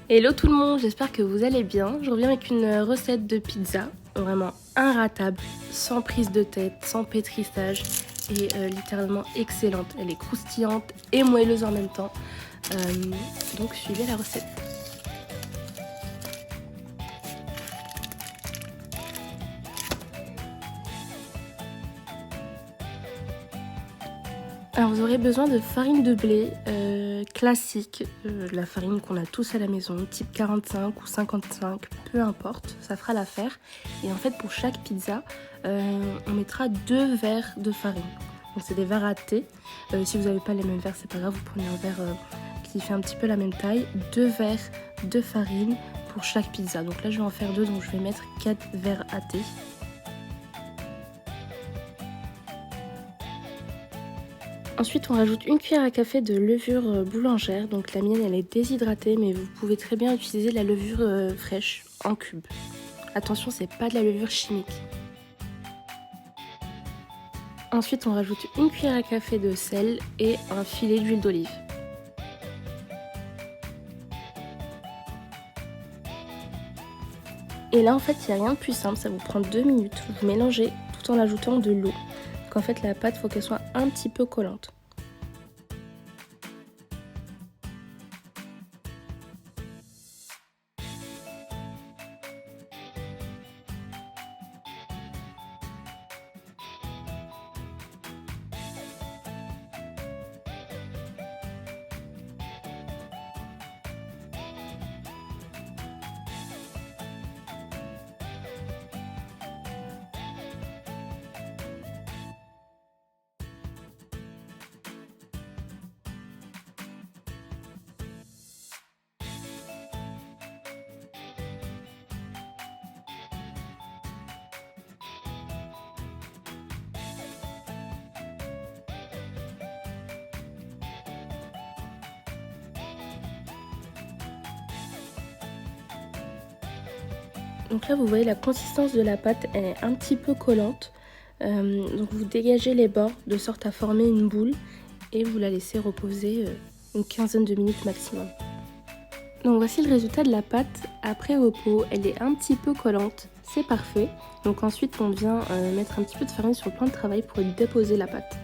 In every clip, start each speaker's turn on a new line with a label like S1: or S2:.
S1: Hello tout le monde, j'espère que vous allez bien. Je reviens avec une recette de pizza, vraiment inratable, sans prise de tête, sans pétrissage et littéralement excellente. Elle est croustillante et moelleuse en même temps, donc suivez la recette. Alors vous aurez besoin de farine de blé classique, la farine qu'on a tous à la maison, type 45 ou 55, peu importe, ça fera l'affaire. Et en fait pour chaque pizza, on mettra 2 verres de farine. Donc c'est des verres à thé. Si vous n'avez pas les mêmes verres, c'est pas grave, vous prenez un verre qui fait un petit peu la même taille. 2 verres de farine pour chaque pizza. Donc là je vais en faire 2, donc je vais mettre 4 verres à thé. Ensuite, on rajoute une cuillère à café de levure boulangère. Donc la mienne, elle est déshydratée, mais vous pouvez très bien utiliser la levure fraîche en cubes. Attention, c'est pas de la levure chimique. Ensuite, on rajoute une cuillère à café de sel et un filet d'huile d'olive. Et là, en fait, il n'y a rien de plus simple, ça vous prend 2 minutes. Vous mélangez tout en ajoutant de l'eau. Donc en fait, la pâte, il faut qu'elle soit un petit peu collante. Donc là, vous voyez, la consistance de la pâte est un petit peu collante. Donc vous dégagez les bords de sorte à former une boule et vous la laissez reposer une quinzaine de minutes maximum. Donc voici le résultat de la pâte après repos. Elle est un petit peu collante, c'est parfait. Donc ensuite, on vient mettre un petit peu de farine sur le plan de travail pour déposer la pâte.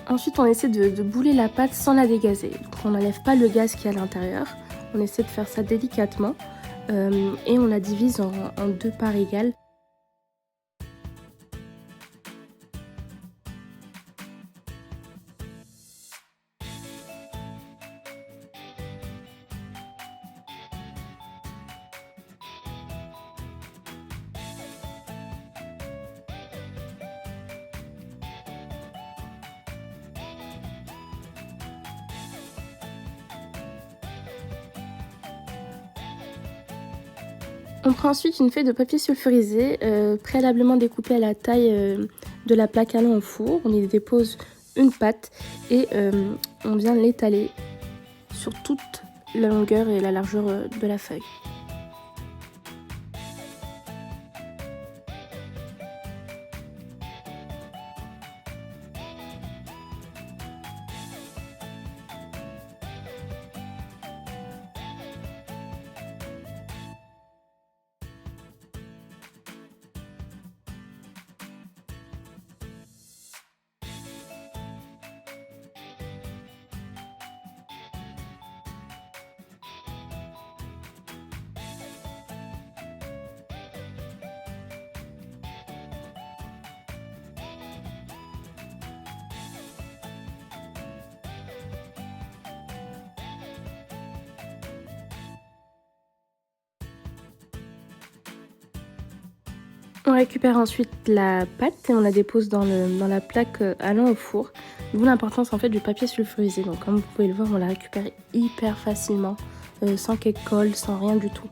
S1: Ensuite, on essaie de bouler la pâte sans la dégazer. Donc on n'enlève pas le gaz qui est à l'intérieur. On essaie de faire ça délicatement et on la divise en 2 parts égales. On prend ensuite une feuille de papier sulfurisé préalablement découpée à la taille de la plaque allant au four. On y dépose une pâte et on vient l'étaler sur toute la longueur et la largeur de la feuille. On récupère ensuite la pâte et on la dépose dans la plaque allant au four. D'où l'importance en fait du papier sulfurisé. Donc comme vous pouvez le voir, on la récupère hyper facilement, sans qu'elle colle, sans rien du tout.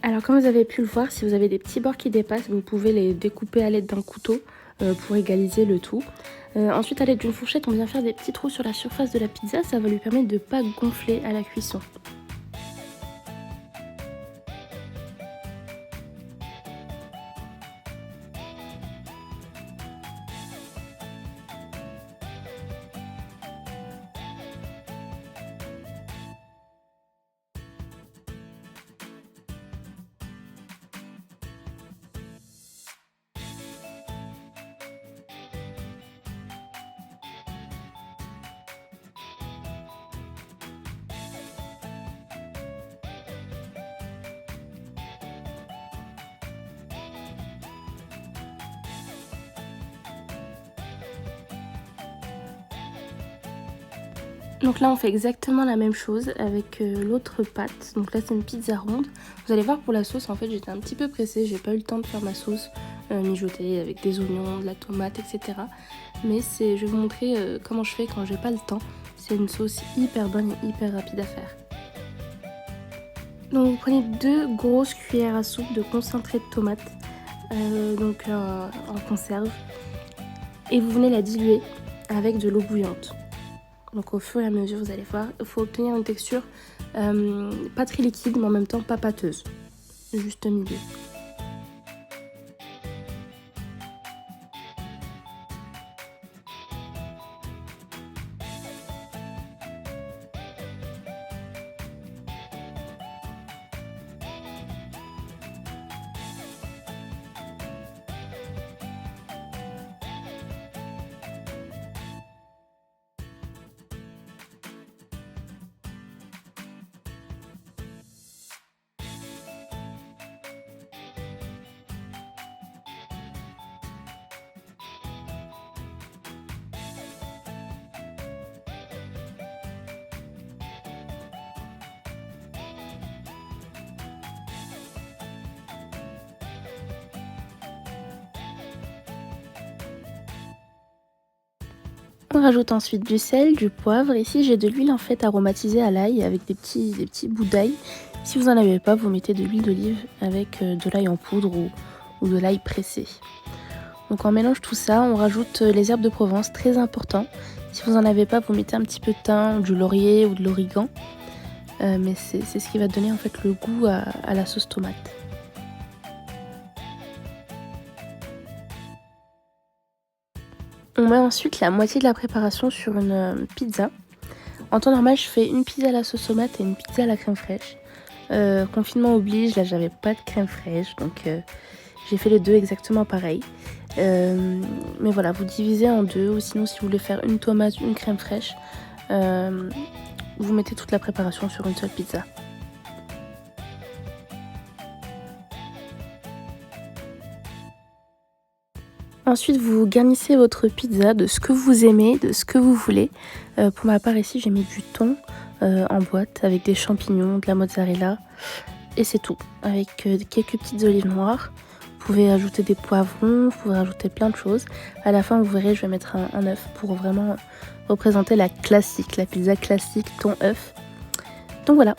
S1: Alors comme vous avez pu le voir, si vous avez des petits bords qui dépassent, vous pouvez les découper à l'aide d'un couteau pour égaliser le tout. Ensuite, à l'aide d'une fourchette, on vient faire des petits trous sur la surface de la pizza, ça va lui permettre de ne pas gonfler à la cuisson. Donc là on fait exactement la même chose avec l'autre pâte. Donc là c'est une pizza ronde. Vous allez voir pour la sauce, en fait j'étais un petit peu pressée, j'ai pas eu le temps de faire ma sauce mijotée avec des oignons, de la tomate, etc. Mais je vais vous montrer comment je fais quand j'ai pas le temps. C'est une sauce hyper bonne et hyper rapide à faire. Donc vous prenez 2 grosses cuillères à soupe de concentré de tomate, en conserve, et vous venez la diluer avec de l'eau bouillante. Donc au fur et à mesure, vous allez voir, il faut obtenir une texture pas très liquide, mais en même temps pas pâteuse, juste milieu. On rajoute ensuite du sel, du poivre. Ici j'ai de l'huile en fait aromatisée à l'ail avec des petits bouts d'ail. Si vous n'en avez pas, vous mettez de l'huile d'olive avec de l'ail en poudre ou de l'ail pressé. Donc on mélange tout ça, on rajoute les herbes de Provence, très important. Si vous n'en avez pas, vous mettez un petit peu de thym, du laurier ou de l'origan. Mais c'est ce qui va donner en fait le goût à la sauce tomate. On met ensuite la moitié de la préparation sur une pizza. En temps normal, je fais une pizza à la sauce tomate et une pizza à la crème fraîche. Confinement oblige, là j'avais pas de crème fraîche, donc j'ai fait les deux exactement pareil. Mais voilà, vous divisez en deux, ou sinon si vous voulez faire une tomate, une crème fraîche, vous mettez toute la préparation sur une seule pizza. Ensuite, vous garnissez votre pizza de ce que vous aimez, de ce que vous voulez. Pour ma part ici, j'ai mis du thon en boîte avec des champignons, de la mozzarella et c'est tout. Avec quelques petites olives noires. Vous pouvez ajouter des poivrons, vous pouvez rajouter plein de choses. À la fin, vous verrez, je vais mettre un œuf pour vraiment représenter la classique, la pizza classique thon œuf. Donc voilà.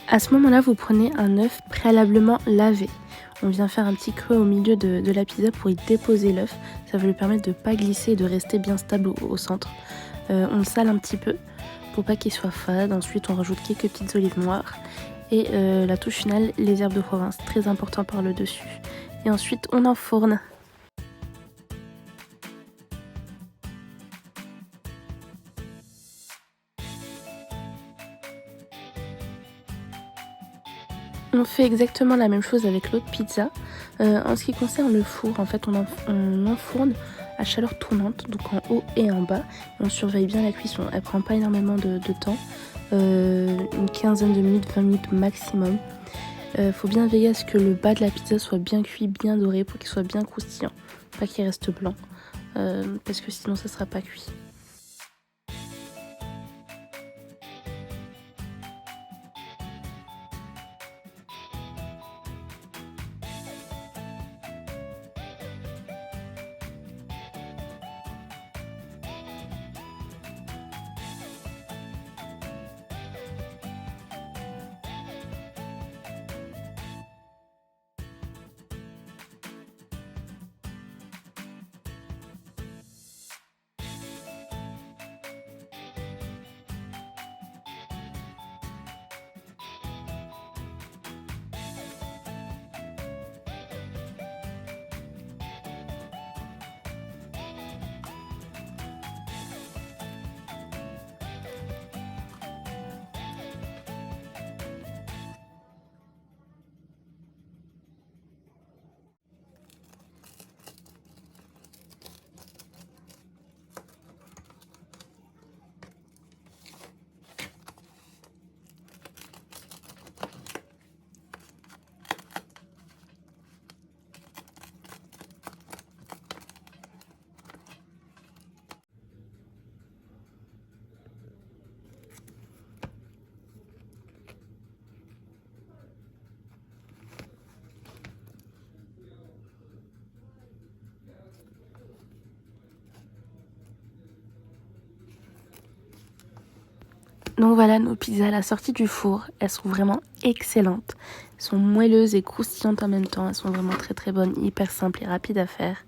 S1: À ce moment-là, vous prenez un œuf préalablement lavé. On vient faire un petit creux au milieu de la pizza pour y déposer l'œuf. Ça va lui permettre de ne pas glisser et de rester bien stable au centre. On le sale un petit peu pour pas qu'il soit fade. Ensuite, on rajoute quelques petites olives noires. Et la touche finale, les herbes de Provence, très important par le dessus. Et ensuite, on enfourne. On fait exactement la même chose avec l'autre pizza. En ce qui concerne le four, en fait, on enfourne à chaleur tournante, donc en haut et en bas. On surveille bien la cuisson. Elle prend pas énormément de temps, une quinzaine de minutes, 20 minutes maximum. Faut bien veiller à ce que le bas de la pizza soit bien cuit, bien doré, pour qu'il soit bien croustillant, pas qu'il reste blanc, parce que sinon ça sera pas cuit. Donc voilà nos pizzas à la sortie du four, elles sont vraiment excellentes. Elles sont moelleuses et croustillantes en même temps, elles sont vraiment très très bonnes, hyper simples et rapides à faire.